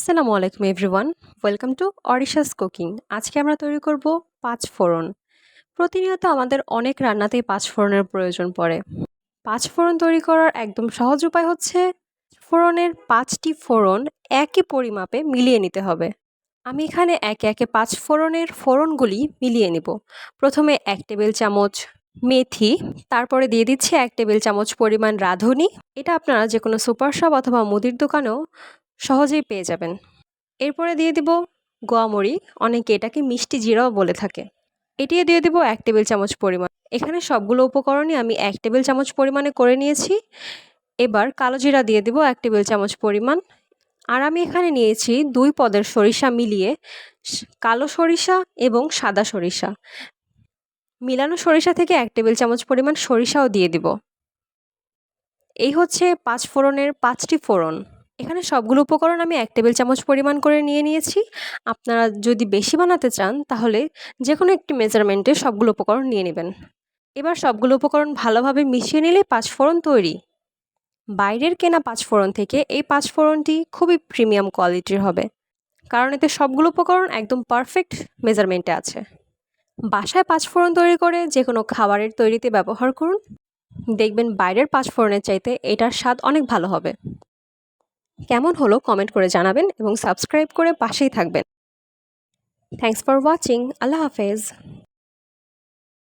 আসসালামু আলাইকুম everyone. Welcome to অরিশাস কুকিং। আজকে আমরা তৈরি করব পাঁচ ফোড়ন। প্রতিনিয়ত আমাদের অনেক রান্নাতেই পাঁচ ফোড়নের প্রয়োজন পড়ে। পাঁচ ফোড়ন তৈরি করার একদম সহজ উপায় হচ্ছে ফোড়নের পাঁচটি ফোড়ন একই পরিমাপে মিলিয়ে নিতে হবে। আমি এখানে একে একে পাঁচ ফোড়নের ফোড়নগুলি মিলিয়ে নিব। প্রথমে 1 টেবিল চামচ মেথি, তারপরে দিয়ে দিচ্ছি 1 টেবিল চামচ পরিমাণ রাঁধুনি। এটা আপনারা যে কোনো সুপার শপ অথবা মুদির দোকানেও সহজেই পেয়ে যাবেন। এরপরে দিয়ে দিব গোয়ামরি, অনেকে এটাকে মিষ্টি জিরাও বলে থাকে। এটিও দিয়ে দিব 1 টেবিল চামচ পরিমাণ। এখানে সবগুলো উপকরণই আমি 1 টেবিল চামচ পরিমাণে করে নিয়েছি। এবার কালো জিরা দিয়ে দিব 1 টেবিল চামচ পরিমাণ। আর আমি এখানে নিয়েছি 2 পদের সরিষা মিলিয়ে কালো সরিষা এবং সাদা সরিষা। মিলানো সরিষা থেকে 1 টেবিল চামচ পরিমাণ সরিষাও দিয়ে দিব। এই হচ্ছে পাঁচ ফোড়নের 5টি ফোড়ন। এখানে সবগুলো উপকরণ আমি 1 টেবিল চামচ পরিমাণ করে নিয়েছি। আপনারা যদি বেশি বানাতে চান তাহলে যে কোনো একটি মেজারমেন্টে সবগুলো উপকরণ নিয়ে নেবেন। এবার সবগুলো উপকরণ ভালোভাবে মিশিয়ে নিলে পাঁচ ফোড়ন তৈরি। বাইরের কেনা পাঁচ ফোড়ন থেকে এই পাঁচ ফোড়নটি খুবই প্রিমিয়াম কোয়ালিটির হবে, কারণ এতে সবগুলো উপকরণ একদম পারফেক্ট মেজারমেন্টে আছে। বাসায় পাঁচ ফোড়ন তৈরি করে যে কোনো খাবারের তৈরিতে ব্যবহার করুন, দেখবেন বাইরের পাঁচ ফোড়নের চাইতে এটার স্বাদ অনেক ভালো হবে। কেমন হলো কমেন্ট করে জানাবেন এবং সাবস্ক্রাইব করে পাশেই থাকবেন। Thanks for watching. আল্লাহ হাফেজ।